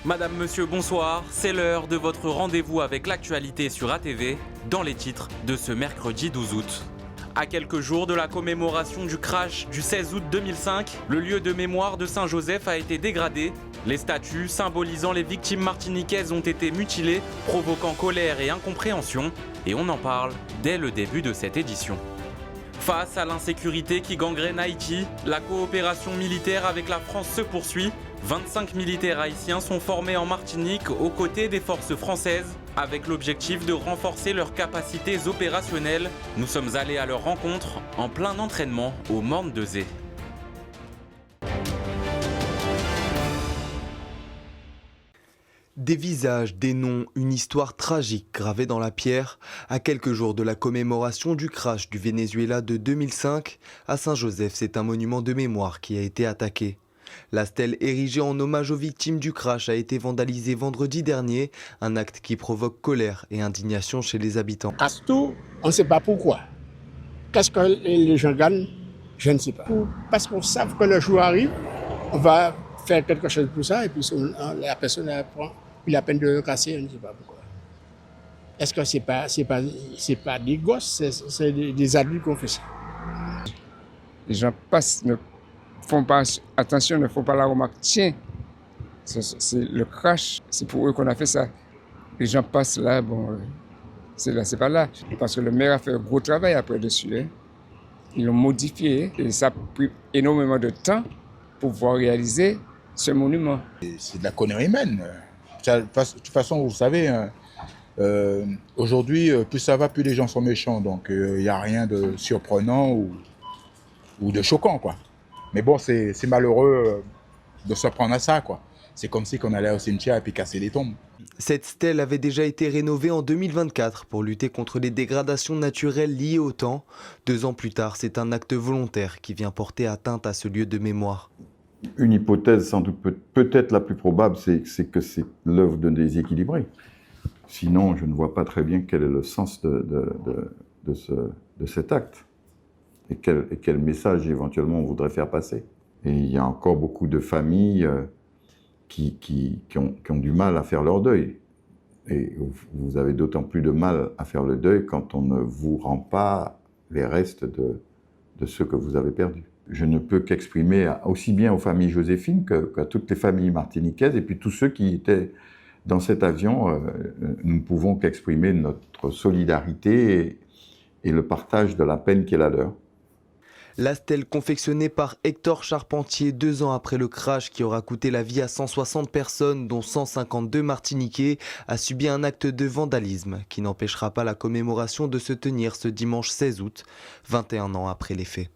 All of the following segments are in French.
Madame, monsieur, bonsoir. C'est l'heure de votre rendez-vous avec l'actualité sur ATV, dans les titres de ce mercredi 12 août. À quelques jours de la commémoration du crash du 16 août 2005, le lieu de mémoire de Saint-Joseph a été dégradé. Les statues symbolisant les victimes martiniquaises ont été mutilées, provoquant colère et incompréhension. Et on en parle dès le début de cette édition. Face à l'insécurité qui gangrène Haïti, la coopération militaire avec la France se poursuit. 25 militaires haïtiens sont formés en Martinique aux côtés des forces françaises, avec l'objectif de renforcer leurs capacités opérationnelles. Nous sommes allés à leur rencontre en plein entraînement au Morne de Zé. Des visages, des noms, une histoire tragique gravée dans la pierre. À quelques jours de la commémoration du crash du Venezuela de 2005, à Saint-Joseph, c'est un monument de mémoire qui a été attaqué. La stèle érigée en hommage aux victimes du crash a été vandalisée vendredi dernier, un acte qui provoque colère et indignation chez les habitants. Castou, on ne sait pas pourquoi. Qu'est-ce que les gens gagnent? Je ne sais pas. Parce qu'on sait que le jour arrive, on va faire quelque chose pour ça et puis la personne prend la peine de le casser, je ne sais pas pourquoi. Est-ce que c'est pas des gosses, c'est des adultes qui ont fait ça? Les gens passent, ne font pas attention, ne font pas la remarque. Tiens, c'est le crash, c'est pour eux qu'on a fait ça. Les gens passent là, bon, c'est là, c'est pas là. Parce que le maire a fait un gros travail après dessus. Hein. Ils l'ont modifié et ça a pris énormément de temps pour pouvoir réaliser ce monument. C'est de la connerie humaine. De toute façon, vous savez, aujourd'hui, plus ça va, plus les gens sont méchants. Donc, il n'y a rien de surprenant ou de choquant, quoi. Mais bon, c'est malheureux de se prendre à ça, quoi. C'est comme si on allait au cimetière et puis casser les tombes. Cette stèle avait déjà été rénovée en 2024 pour lutter contre les dégradations naturelles liées au temps. 2 ans plus tard, c'est un acte volontaire qui vient porter atteinte à ce lieu de mémoire. Une hypothèse sans doute peut-être la plus probable, c'est que c'est l'œuvre d'un déséquilibré. Sinon, je ne vois pas très bien quel est le sens de cet acte et quel message éventuellement on voudrait faire passer. Et il y a encore beaucoup de familles qui ont du mal à faire leur deuil. Et vous avez d'autant plus de mal à faire le deuil quand on ne vous rend pas les restes de ceux que vous avez perdus. Je ne peux qu'exprimer aussi bien aux familles joséphines qu'à toutes les familles martiniquaises et puis tous ceux qui étaient dans cet avion. Nous ne pouvons qu'exprimer notre solidarité et le partage de la peine qui est la leur. La stèle confectionnée par Hector Charpentier 2 ans après le crash qui aura coûté la vie à 160 personnes, dont 152 Martiniquais, a subi un acte de vandalisme qui n'empêchera pas la commémoration de se tenir ce dimanche 16 août, 21 ans après les faits.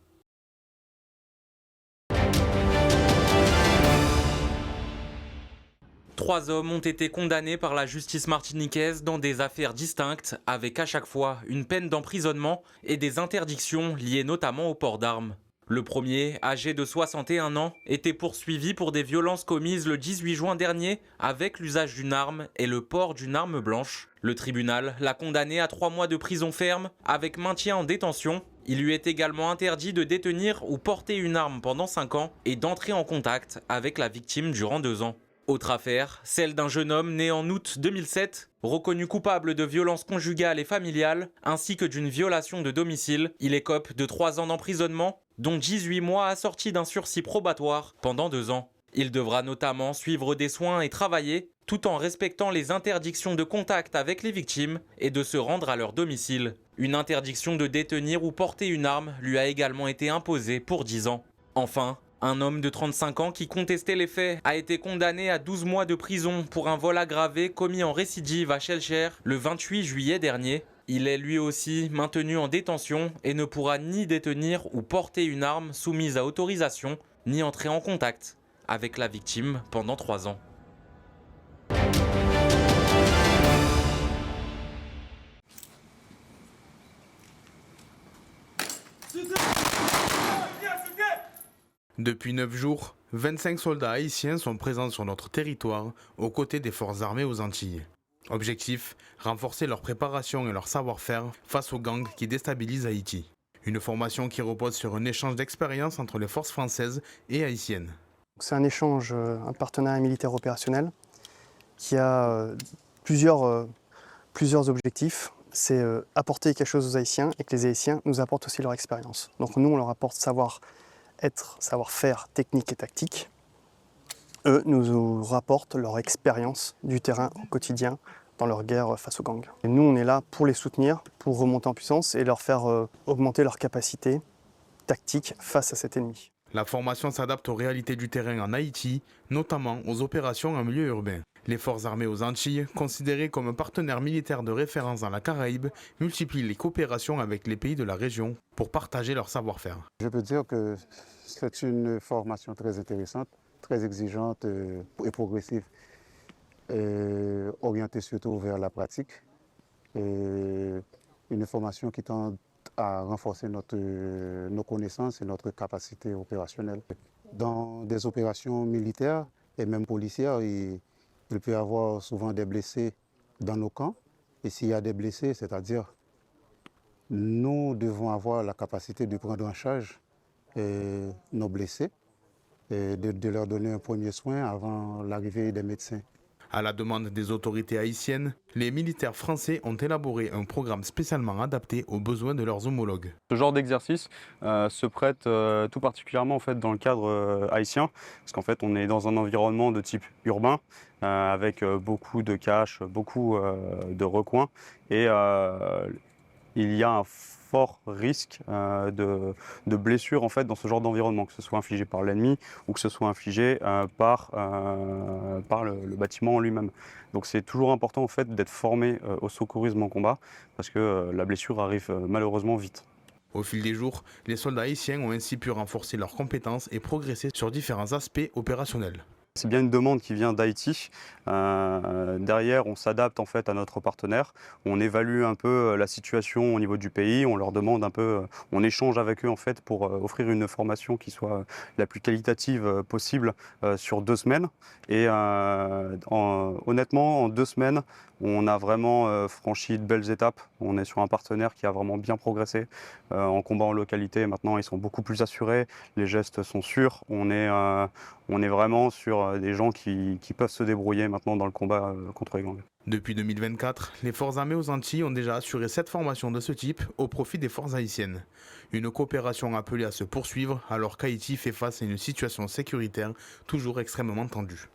Trois hommes ont été condamnés par la justice martiniquaise dans des affaires distinctes, avec à chaque fois une peine d'emprisonnement et des interdictions liées notamment au port d'armes. Le premier, âgé de 61 ans, était poursuivi pour des violences commises le 18 juin dernier avec l'usage d'une arme et le port d'une arme blanche. Le tribunal l'a condamné à 3 mois de prison ferme avec maintien en détention. Il lui est également interdit de détenir ou porter une arme pendant 5 ans et d'entrer en contact avec la victime durant 2 ans. Autre affaire, celle d'un jeune homme né en août 2007, reconnu coupable de violences conjugales et familiales, ainsi que d'une violation de domicile. Il écope de 3 ans d'emprisonnement, dont 18 mois assortis d'un sursis probatoire pendant 2 ans. Il devra notamment suivre des soins et travailler, tout en respectant les interdictions de contact avec les victimes et de se rendre à leur domicile. Une interdiction de détenir ou porter une arme lui a également été imposée pour 10 ans. Enfin, un homme de 35 ans qui contestait les faits a été condamné à 12 mois de prison pour un vol aggravé commis en récidive à Schellcher le 28 juillet dernier. Il est lui aussi maintenu en détention et ne pourra ni détenir ou porter une arme soumise à autorisation, ni entrer en contact avec la victime pendant 3 ans. Depuis 9 jours, 25 soldats haïtiens sont présents sur notre territoire aux côtés des forces armées aux Antilles. Objectif, renforcer leur préparation et leur savoir-faire face aux gangs qui déstabilisent Haïti. Une formation qui repose sur un échange d'expériences entre les forces françaises et haïtiennes. C'est un échange, un partenariat militaire opérationnel qui a plusieurs objectifs. C'est apporter quelque chose aux Haïtiens et que les Haïtiens nous apportent aussi leur expérience. Donc nous, on leur apporte savoir-être, savoir-faire technique et tactique. Eux nous rapportent leur expérience du terrain au quotidien dans leur guerre face aux gangs. Et nous, on est là pour les soutenir, pour remonter en puissance et leur faire augmenter leurs capacités tactiques face à cet ennemi. La formation s'adapte aux réalités du terrain en Haïti, notamment aux opérations en milieu urbain. Les forces armées aux Antilles, considérées comme un partenaire militaire de référence dans la Caraïbe, multiplient les coopérations avec les pays de la région pour partager leur savoir-faire. Je peux dire que c'est une formation très intéressante, très exigeante et progressive, orientée surtout vers la pratique. Une formation qui tend à renforcer nos connaissances et notre capacité opérationnelle. Dans des opérations militaires et même policières, il peut y avoir souvent des blessés dans nos camps. Et s'il y a des blessés, c'est-à-dire nous devons avoir la capacité de prendre en charge nos blessés et de leur donner un premier soin avant l'arrivée des médecins. À la demande des autorités haïtiennes, les militaires français ont élaboré un programme spécialement adapté aux besoins de leurs homologues. Ce genre d'exercice se prête tout particulièrement en fait, dans le cadre haïtien, parce qu'en fait on est dans un environnement de type urbain, avec beaucoup de caches, beaucoup de recoins, et il y a un fort risque de blessure en fait, dans ce genre d'environnement, que ce soit infligé par l'ennemi ou que ce soit infligé par le bâtiment en lui-même. Donc c'est toujours important en fait, d'être formé au secourisme en combat, parce que la blessure arrive malheureusement vite. Au fil des jours, les soldats haïtiens ont ainsi pu renforcer leurs compétences et progresser sur différents aspects opérationnels. C'est bien une demande qui vient d'Haïti. Derrière, on s'adapte en fait à notre partenaire. On évalue un peu la situation au niveau du pays. On leur demande un peu, on échange avec eux en fait pour offrir une formation qui soit la plus qualitative possible sur 2 semaines. Et honnêtement, en 2 semaines, on a vraiment franchi de belles étapes. On est sur un partenaire qui a vraiment bien progressé en combat en localité. Maintenant, ils sont beaucoup plus assurés. Les gestes sont sûrs. On est vraiment sur des gens qui peuvent se débrouiller maintenant dans le combat contre les gangs. Depuis 2024, les forces armées aux Antilles ont déjà assuré 7 formations de ce type au profit des forces haïtiennes. Une coopération appelée à se poursuivre alors qu'Haïti fait face à une situation sécuritaire toujours extrêmement tendue.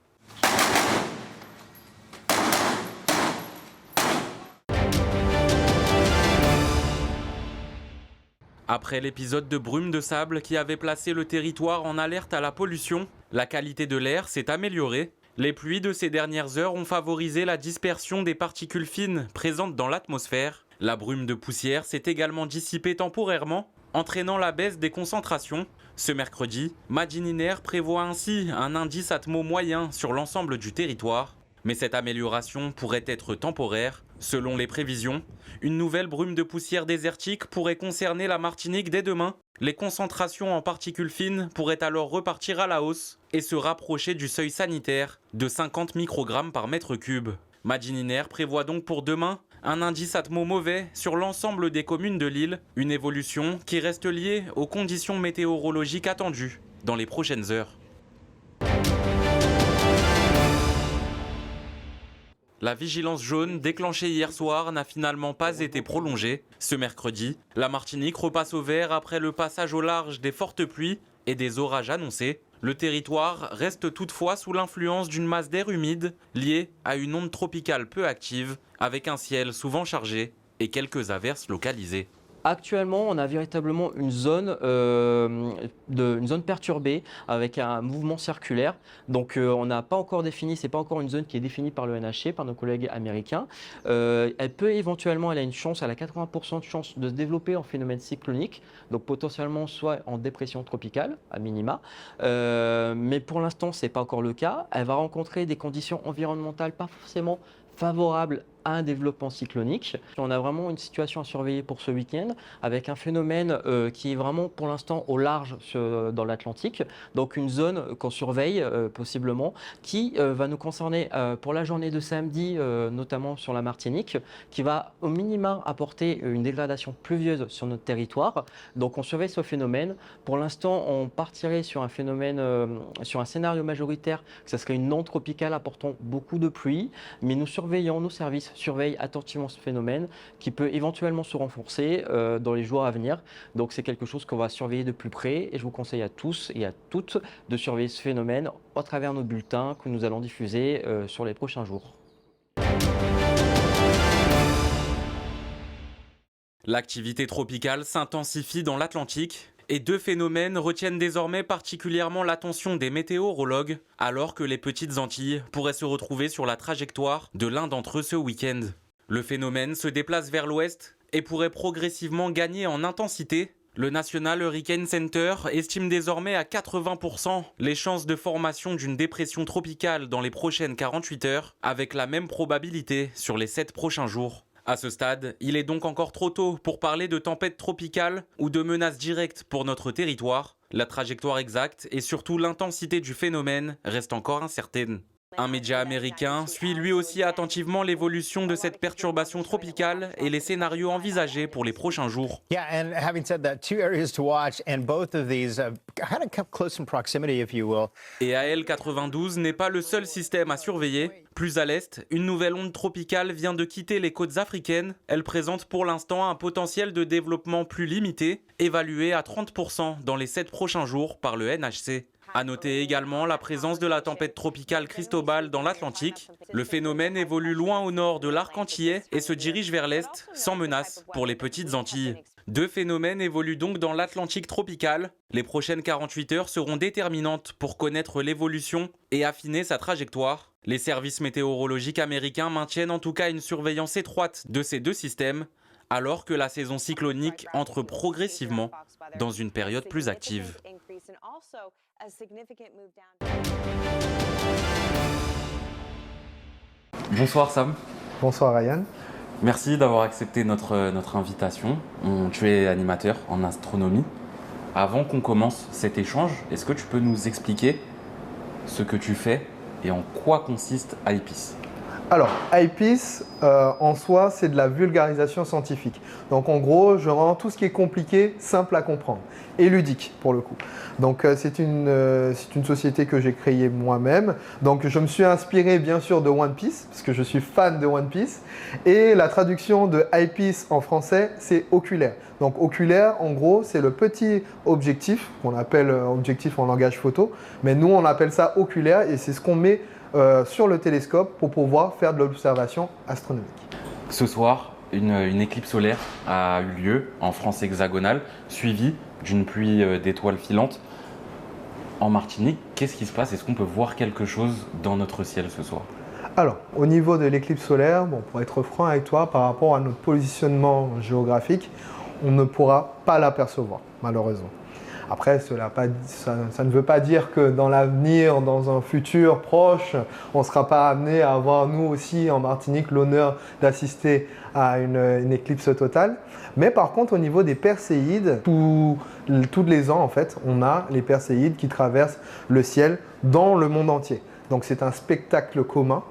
Après l'épisode de brume de sable qui avait placé le territoire en alerte à la pollution, la qualité de l'air s'est améliorée. Les pluies de ces dernières heures ont favorisé la dispersion des particules fines présentes dans l'atmosphère. La brume de poussière s'est également dissipée temporairement, entraînant la baisse des concentrations. Ce mercredi, Madininer prévoit ainsi un indice atmo moyen sur l'ensemble du territoire. Mais cette amélioration pourrait être temporaire. Selon les prévisions, une nouvelle brume de poussière désertique pourrait concerner la Martinique dès demain. Les concentrations en particules fines pourraient alors repartir à la hausse et se rapprocher du seuil sanitaire de 50 microgrammes par mètre cube. Madininer prévoit donc pour demain un indice atmo mauvais sur l'ensemble des communes de l'île, une évolution qui reste liée aux conditions météorologiques attendues dans les prochaines heures. La vigilance jaune déclenchée hier soir n'a finalement pas été prolongée. Ce mercredi, la Martinique repasse au vert après le passage au large des fortes pluies et des orages annoncés. Le territoire reste toutefois sous l'influence d'une masse d'air humide liée à une onde tropicale peu active, avec un ciel souvent chargé et quelques averses localisées. Actuellement, on a véritablement une zone perturbée avec un mouvement circulaire. Donc, on n'a pas encore défini, c'est pas encore une zone qui est définie par le NHC, par nos collègues américains. Elle peut éventuellement, elle a 80% de chance de se développer en phénomène cyclonique, donc potentiellement soit en dépression tropicale, à minima. Mais pour l'instant, c'est pas encore le cas. Elle va rencontrer des conditions environnementales pas forcément favorables à un développement cyclonique. On a vraiment une situation à surveiller pour ce week-end avec un phénomène qui est vraiment pour l'instant au large dans l'Atlantique. Donc une zone qu'on surveille possiblement qui va nous concerner pour la journée de samedi, notamment sur la Martinique, qui va au minima apporter une dégradation pluvieuse sur notre territoire. Donc on surveille ce phénomène. Pour l'instant, on partirait sur un phénomène, sur un scénario majoritaire, que ce serait une onde tropicale apportant beaucoup de pluie, mais nos services surveillent attentivement ce phénomène qui peut éventuellement se renforcer dans les jours à venir. Donc c'est quelque chose qu'on va surveiller de plus près et je vous conseille à tous et à toutes de surveiller ce phénomène à travers nos bulletins que nous allons diffuser sur les prochains jours. L'activité tropicale s'intensifie dans l'Atlantique et deux phénomènes retiennent désormais particulièrement l'attention des météorologues, alors que les petites Antilles pourraient se retrouver sur la trajectoire de l'un d'entre eux ce week-end. Le phénomène se déplace vers l'ouest et pourrait progressivement gagner en intensité. Le National Hurricane Center estime désormais à 80% les chances de formation d'une dépression tropicale dans les prochaines 48 heures, avec la même probabilité sur les 7 prochains jours. À ce stade, il est donc encore trop tôt pour parler de tempête tropicale ou de menaces directes pour notre territoire. La trajectoire exacte et surtout l'intensité du phénomène restent encore incertaines. Un média américain suit lui aussi attentivement l'évolution de cette perturbation tropicale et les scénarios envisagés pour les prochains jours. Yeah, and having said that, two areas to watch, and both of these kind of kept close in proximity, if you will. Et AL92 n'est pas le seul système à surveiller. Plus à l'est, une nouvelle onde tropicale vient de quitter les côtes africaines. Elle présente pour l'instant un potentiel de développement plus limité, évalué à 30% dans les 7 prochains jours par le NHC. À noter également la présence de la tempête tropicale Cristobal dans l'Atlantique. Le phénomène évolue loin au nord de l'arc antillais et se dirige vers l'est, sans menace pour les petites Antilles. Deux phénomènes évoluent donc dans l'Atlantique tropical. Les prochaines 48 heures seront déterminantes pour connaître l'évolution et affiner sa trajectoire. Les services météorologiques américains maintiennent en tout cas une surveillance étroite de ces deux systèmes, alors que la saison cyclonique entre progressivement dans une période plus active. Bonsoir Sam. Bonsoir Ryan. Merci d'avoir accepté notre invitation. Tu es animateur en astronomie. Avant qu'on commence cet échange, est-ce que tu peux nous expliquer ce que tu fais et en quoi consiste IPIS ? Alors, IPIS, en soi, c'est de la vulgarisation scientifique. Donc, en gros, je rends tout ce qui est compliqué simple à comprendre et ludique, pour le coup. Donc, c'est une société que j'ai créée moi-même. Donc, je me suis inspiré, bien sûr, de One Piece, parce que je suis fan de One Piece. Et la traduction de IPIS en français, c'est oculaire. Donc, oculaire, en gros, c'est le petit objectif, qu'on appelle objectif en langage photo. Mais nous, on appelle ça oculaire et c'est ce qu'on met sur le télescope pour pouvoir faire de l'observation astronomique. Ce soir, une éclipse solaire a eu lieu en France hexagonale, suivie d'une pluie d'étoiles filantes. En Martinique, qu'est-ce qui se passe ? Est-ce qu'on peut voir quelque chose dans notre ciel ce soir ? Alors, au niveau de l'éclicse solaire, pour être franc avec toi, par rapport à notre positionnement géographique, on ne pourra pas l'apercevoir, malheureusement. Après, ça ne veut pas dire que dans l'avenir, dans un futur proche, on ne sera pas amené à avoir, nous aussi, en Martinique, l'honneur d'assister à une éclipse totale. Mais par contre, au niveau des Perséides, tous les ans, en fait, on a les Perséides qui traversent le ciel dans le monde entier. Donc, c'est un spectacle commun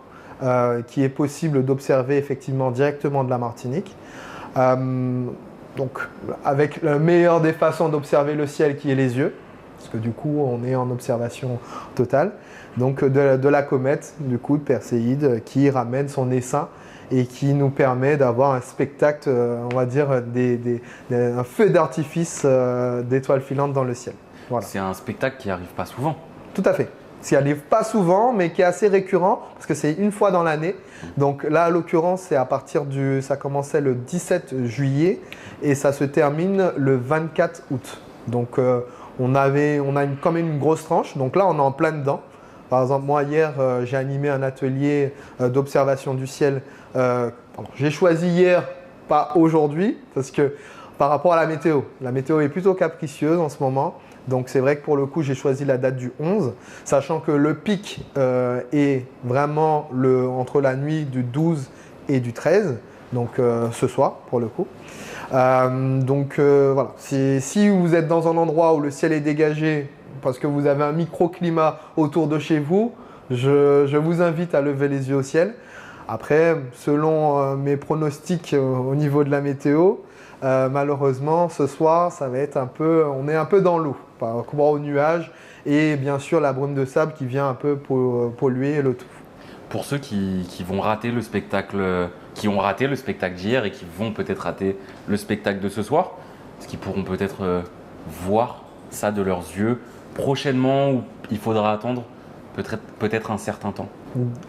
qui est possible d'observer effectivement directement de la Martinique. Donc, avec la meilleure des façons d'observer le ciel qui est les yeux, parce que du coup, on est en observation totale. Donc, de la comète, du coup, de Perséide, qui ramène son essaim et qui nous permet d'avoir un spectacle, on va dire, un feu d'artifice d'étoiles filantes dans le ciel. Voilà. C'est un spectacle qui n'arrive pas souvent. Tout à fait. Qui n'arrive pas souvent, mais qui est assez récurrent, parce que c'est une fois dans l'année. Donc là, à l'occurrence, c'est à partir ça commençait le 17 juillet et ça se termine le 24 août. Donc on a quand même une grosse tranche. Donc là, on est en plein dedans. Par exemple, moi, hier, j'ai animé un atelier d'observation du ciel. J'ai choisi hier, pas aujourd'hui, parce que par rapport à la météo est plutôt capricieuse en ce moment. Donc c'est vrai que pour le coup, j'ai choisi la date du 11, sachant que le pic est vraiment entre la nuit du 12 et du 13, donc ce soir pour le coup. Voilà, si vous êtes dans un endroit où le ciel est dégagé parce que vous avez un microclimat autour de chez vous, je vous invite à lever les yeux au ciel. Après, selon mes pronostics au niveau de la météo, malheureusement, ce soir, on est un peu dans l'eau par rapport aux nuages et bien sûr la brume de sable qui vient un peu polluer le tout. Pour ceux qui vont rater le spectacle, qui ont raté le spectacle d'hier et qui vont peut-être rater le spectacle de ce soir, est-ce qu'ils pourront peut-être voir ça de leurs yeux prochainement ou il faudra attendre peut-être un certain temps?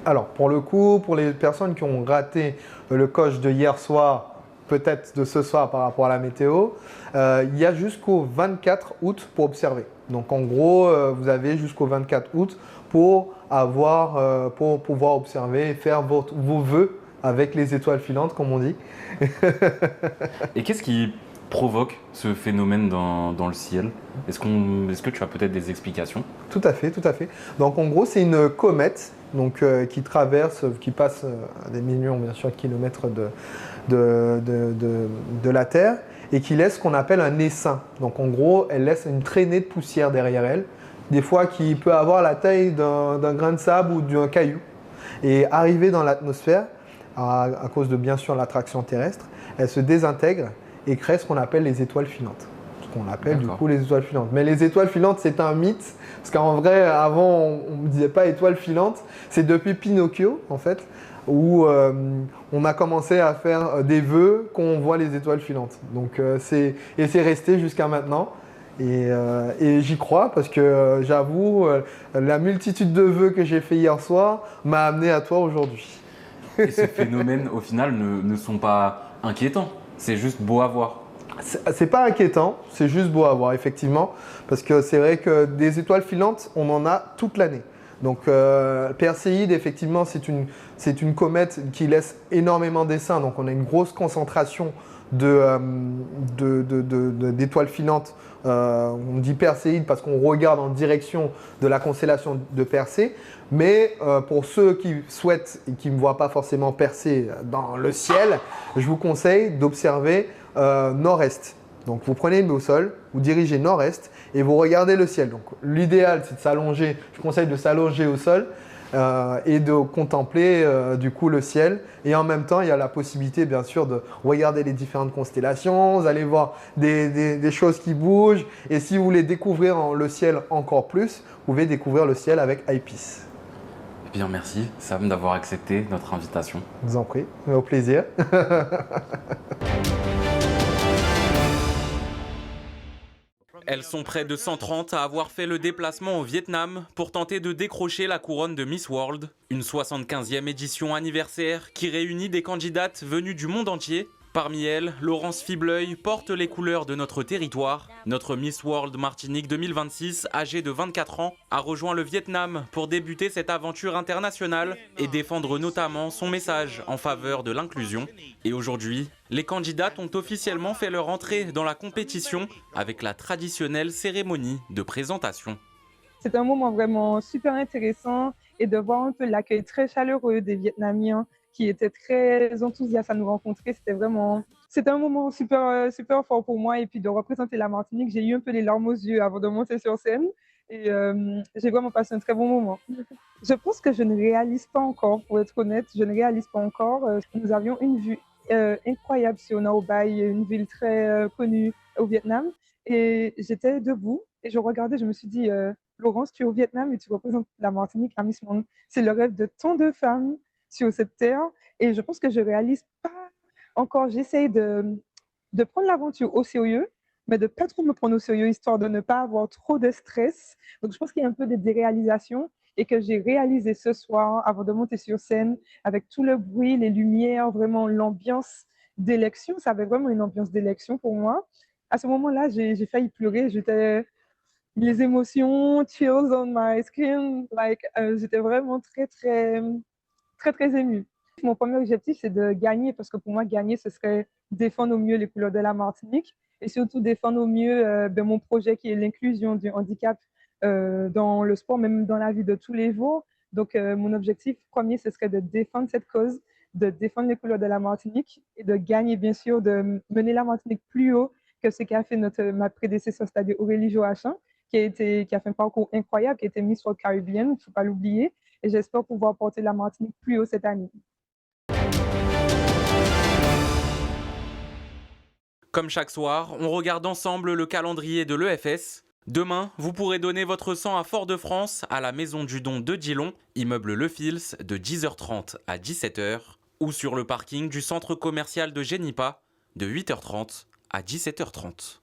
Alors, pour le coup, pour les personnes qui ont raté le coche de hier soir, peut-être de ce soir par rapport à la météo, il y a jusqu'au 24 août pour observer. Donc, en gros, vous avez jusqu'au 24 août pour pouvoir observer et faire vos vœux avec les étoiles filantes, comme on dit. Et qu'est-ce qui provoque ce phénomène dans le ciel? Est-ce que tu as peut-être des explications? Tout à fait, tout à fait. Donc en gros, c'est une comète qui passe à des millions bien sûr de kilomètres de la Terre et qui laisse ce qu'on appelle un essaim. Donc en gros, elle laisse une traînée de poussière derrière elle, des fois qui peut avoir la taille d'un grain de sable ou d'un caillou. Et arrivée dans l'atmosphère, à cause de bien sûr l'attraction terrestre, elle se désintègre et crée ce qu'on appelle les étoiles filantes. Ce qu'on appelle du coup les étoiles filantes. Mais les étoiles filantes, c'est un mythe, parce qu'en vrai, avant, on ne disait pas étoiles filantes. C'est depuis Pinocchio, en fait, où on a commencé à faire des vœux qu'on voit les étoiles filantes. Donc, c'est resté jusqu'à maintenant. Et j'y crois parce que j'avoue, la multitude de vœux que j'ai fait hier soir m'a amené à toi aujourd'hui. Et ces phénomènes, au final, ne sont pas inquiétants. C'est juste beau à voir. C'est pas inquiétant, c'est juste beau à voir, effectivement. Parce que c'est vrai que des étoiles filantes, on en a toute l'année. Donc Perséide, effectivement, c'est une comète qui laisse énormément d'essaims. Donc on a une grosse concentration d'étoiles filantes. On dit Perséide parce qu'on regarde en direction de la constellation de Persée. Mais pour ceux qui souhaitent et qui ne me voient pas forcément Persée dans le ciel, je vous conseille d'observer nord-est. Donc vous prenez une boussole, vous dirigez nord-est et vous regardez le ciel. Donc l'idéal, c'est de s'allonger. Je conseille de s'allonger au sol et de contempler du coup le ciel. Et en même temps, il y a la possibilité bien sûr de regarder les différentes constellations. Vous allez voir des choses qui bougent. Et si vous voulez découvrir le ciel encore plus, vous pouvez découvrir le ciel avec Eyepiece. Eh bien, merci Sam d'avoir accepté notre invitation. Je vous en prie, au plaisir. Elles sont près de 130 à avoir fait le déplacement au Vietnam pour tenter de décrocher la couronne de Miss World. Une 75e édition anniversaire qui réunit des candidates venues du monde entier. Parmi elles, Laurence Fibleuil porte les couleurs de notre territoire. Notre Miss World Martinique 2026, âgée de 24 ans, a rejoint le Vietnam pour débuter cette aventure internationale et défendre notamment son message en faveur de l'inclusion. Et aujourd'hui, les candidates ont officiellement fait leur entrée dans la compétition avec la traditionnelle cérémonie de présentation. C'est un moment vraiment super intéressant et de voir un peu l'accueil très chaleureux des Vietnamiens qui étaient très enthousiastes à nous rencontrer. C'était un moment super fort pour moi. Et puis de représenter la Martinique, j'ai eu un peu les larmes aux yeux avant de monter sur scène. Et j'ai vraiment passé un très bon moment. Je pense que je ne réalise pas encore, pour être honnête, je ne réalise pas encore. Nous avions une vue incroyable sur Ngo Bai, une ville très connue au Vietnam. Et j'étais debout et je regardais, je me suis dit, Laurence, tu es au Vietnam et tu représentes la Martinique à Miss Monde. C'est le rêve de tant de femmes sur cette terre. Et je pense que je ne réalise pas encore. J'essaye de prendre l'aventure au sérieux, mais de ne pas trop me prendre au sérieux, histoire de ne pas avoir trop de stress. Donc je pense qu'il y a un peu de déréalisation et que j'ai réalisé ce soir avant de monter sur scène avec tout le bruit, les lumières, vraiment l'ambiance d'élection. Ça avait vraiment une ambiance d'élection pour moi. À ce moment-là, j'ai failli pleurer. Les émotions, chills on my skin. J'étais vraiment très émue. Mon premier objectif, c'est de gagner, parce que pour moi, gagner, ce serait défendre au mieux les couleurs de la Martinique et surtout défendre au mieux mon projet qui est l'inclusion du handicap dans le sport, même dans la vie de tous les jours. Donc, mon objectif premier, ce serait de défendre cette cause, de défendre les couleurs de la Martinique et de gagner, bien sûr, de mener la Martinique plus haut que ce qu'a fait ma prédécesseur, c'est-à-dire Aurélie Joachim, qui a fait un parcours incroyable, qui a été Miss World Caribbean, il ne faut pas l'oublier. Et j'espère pouvoir porter la Martinique plus haut cette année. Comme chaque soir, on regarde ensemble le calendrier de l'EFS. Demain, vous pourrez donner votre sang à Fort-de-France, à la Maison du Don de Dillon, immeuble Le Fils, de 10h30 à 17h, ou sur le parking du centre commercial de Génipa, de 8h30 à 17h30.